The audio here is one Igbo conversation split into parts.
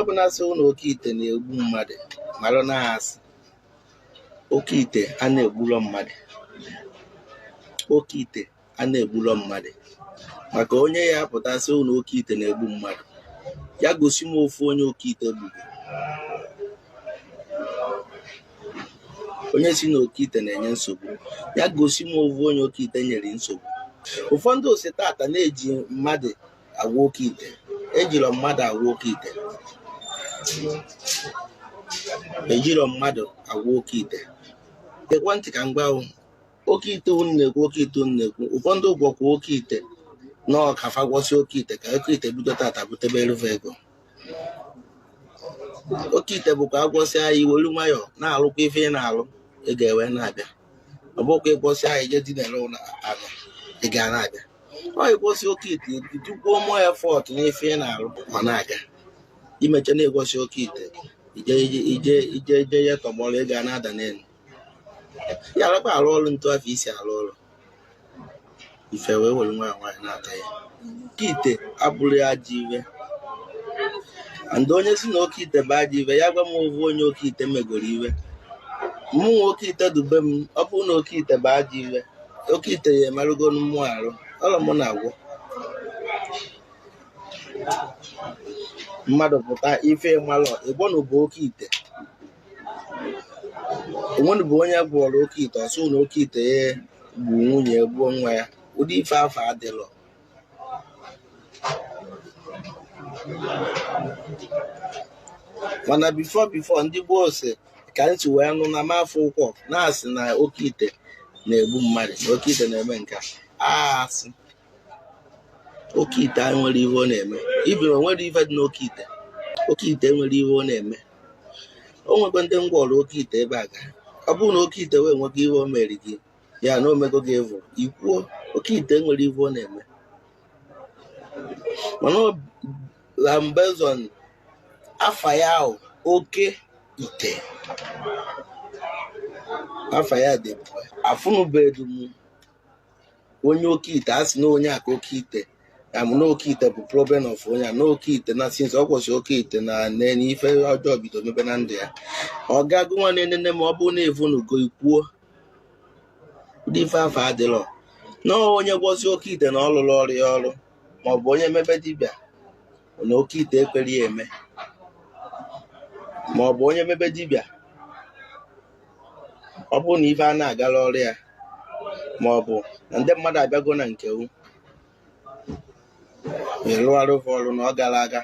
ọbụla sị na oke ite na-egbu mmadụ mara na asị. Oke ite a na-egburo mmadụ. Oke ite a na-egburo mmadụ. Maka onye ya apụta sị na oke ite na-egbu mmadụ, ya gosi m ofu onye oke ite gburu. Onye si na oke ite na-enye nsogbu, ya gosi m ofu onye oke ite nyere nsogbu. Ụfọdụ ose tata na-eji mmadụ agwa oke ite. Ejiro mmadụ agwa oke ite. Ejiro mmadụ agwa oke ite. Gekwa ntị ka m gwa unu, oke ite unu na-ekwu, oke ite unu na-ekwu, ụfọdụ gwọkwa oke ite na ọkafa gwọsi oke ite ka oke ite bido tata butebe erufe ego. Oke ite bụkwa agwọsị anyị welu nwayọọ na-alụkwa ife ị na-alụ, ị ga-ewe na-abịa. Ọ bụkwa ịgwọsị anyị je dinere ụlọ ala, ị ga na-abịa. Ọ ịgwọsị oke ite tukwuo mụọ efọt n'ife ị na-alụ, ọ na-aga. Imecha na-egwọsị oke ite, ije ya tọgbọrọ, ị ga na-ada n'elu. Ya alụkwa alụ ọrụ ntụ afọ isi alụ ọrụ, ife wee were nwaanyị na-ata ya. Oke ite abụrụ ya ajọ iwe. Ndị onye si na oke ite bụ ajọ iwe, ya gwa m ovu onye oke ite megoro iwe. Mụ nwa oke ite dube m, ọ bụrụ na oke ite bụ ajọ iwe, oke ite ya emerụgo mmụọ arụ, ọrụ mụ na-agwọ. Mmadụ pụta ife malụ ịgbọnụ bụ oke ite. Onwenu bụ onye gwọrọ oke ite ọsụ na oke ite ya gbu nwunye gbuo nwa ya. Ụdị ife afọ adịlọ. Mana bifo ndị gboo ose ka ntị wee nụ na mafọ ụkwọ na-asị na oke ite na-egbu mmadụ, na oke ite na-eme nke a. Asị oke ite nwere ihe ọ na-eme. Ibiri onwere ife dị n'oke ite. Oke ite nwere ihe ọ na-eme. O nwekwa ndị ngwọrọ oke ite ebe a ga. Ọ bụrụ na oke ite wee nwekwa ihe o mere gị, ya na omego gị evu, ikwuo oke ite nwere ihe ọ na-eme. Mana lambezon afa ya ahụ oke ite. Afa ya dị afụnụbedu m onye oke ite asị na onye aka oke ite. Amụ na oke ite bụ problem of onye a na oke ite na since ọ kwụsị oke ite na n'ife ọjọọ bido mebe na ndụ ya. Ọ gago nwa na-enene ma ọ bụrụ na evunugo ikwuo. Ụdị ife afọ adịlọ. Na onye gwọzi oke ite na ọ lụrụ ọrụ ya ọrụ, ma ọ bụ onye mebe dibịa na oke ite ekwere ya eme, ma ọ bụ onye mebe dibịa ọ bụrụ na ife a na-agala ọrụ ya, ma ọ bụ na ndị mmadụ abịago na nke wu ịlụgharị ofe ọrụ na ọ gara aga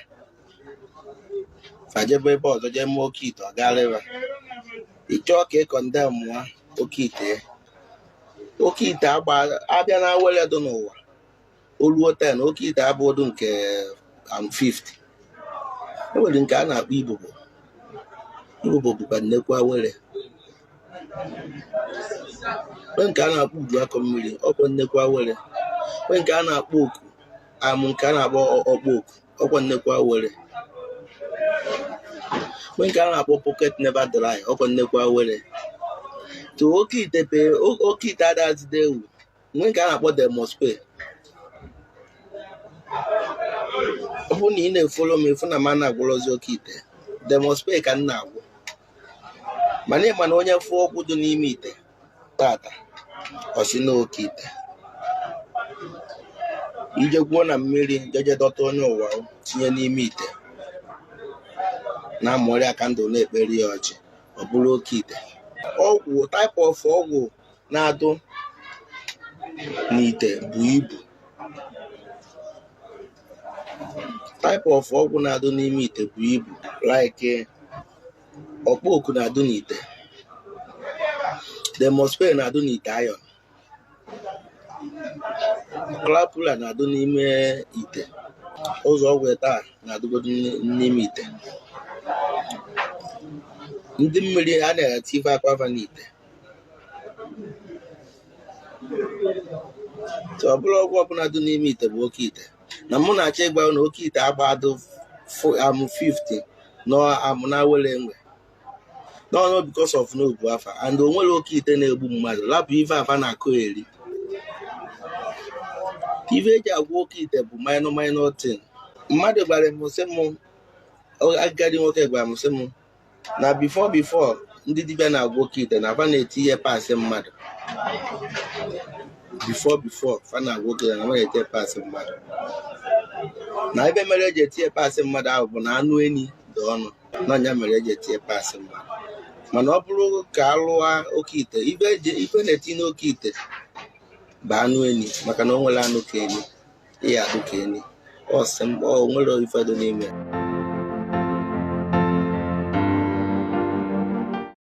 fajebe ebe ọzọ jee mee oke ite, ọ gara ịra ị chọọ ka ị kọndem nwa oke ite. Oke ite abịa na awele dị n'ụwa oluo 10, oke ite abụọdụ nke 50. Enwere nke a na-akpọ ibobo. Ibobo bụkwa nnekwu awele. Nwee nke a na-akpọ udu akọ mmiri, ọkwa nnekwu awele. Nwee nke a na-akpọ oku amụ, nke a na-akpọ ọkpọ oku, ọkwa nnekwu awele. Nwee nke a na-akpọ pocket never dry, ọkwa nnekwu awele. To oke ite adazide ewu. Nwee nke a na-akpọ demospe. Ọ bụrụ na ị na-efolo m efu na ma na-agwụrọzi oke ite, demospe ka m na-agwụ. Mana ịma na onye fụọ ọgwụ dị n'ime ite tata ọsị na oke ite. Ije gwuo na mmiri jeje dọta onye ụwa tinye n'ime ite na-amụrị aka ndụ na-ekperi ya ọchị, ọ bụrụ oke ite. Ọgwụ type of ọgwụ na-adụ n'ite bụ ibu. Type of ọgwụ na-adụ n'ime ite bụ ibu, like ọkpọ oku na-adụ n'ite, demospe na-adụ n'ite iron, klapula na-adụ n'ime ite, ụzọ ọgwụ taa na-adụgodo n'ime ite. Ndị mmiri a na-eti ife akwafa n'ite. Ọ bụrụ ọgwụ ọbụla dị n'ime ite bụ oke ite. Na mụ na-achọ ịgba na oke ite agbado 50 na amụ na wele enwe. No, because of no bu afa. And o nwere oke ite na-egbu mmadụ, lapụ ife afa na-akụ eri. Ife eji agwọ oke ite bụ minor thing. Mmadụ gbara m sị m agadi nwoke gwara m sị m na before ndị dibịa na-agwọ oke ite na fa na-eti ihe paasị mmadụ before fa na-agwọ oke ite na fa na-eti paasị mmadụ na ebe mere eji etinye paasị mmadụ ahụ bụ na anụ enyi dị ọnụ n'ọnya mere eji etinye paasị mmadụ mana ọ bụrụ ka alụwa oke ite ife na-etinye n'oke ite bụ anụ enyi maka na o nwere anụ ka enyi ihe adụ ka enyi o nwere ife dị n'ime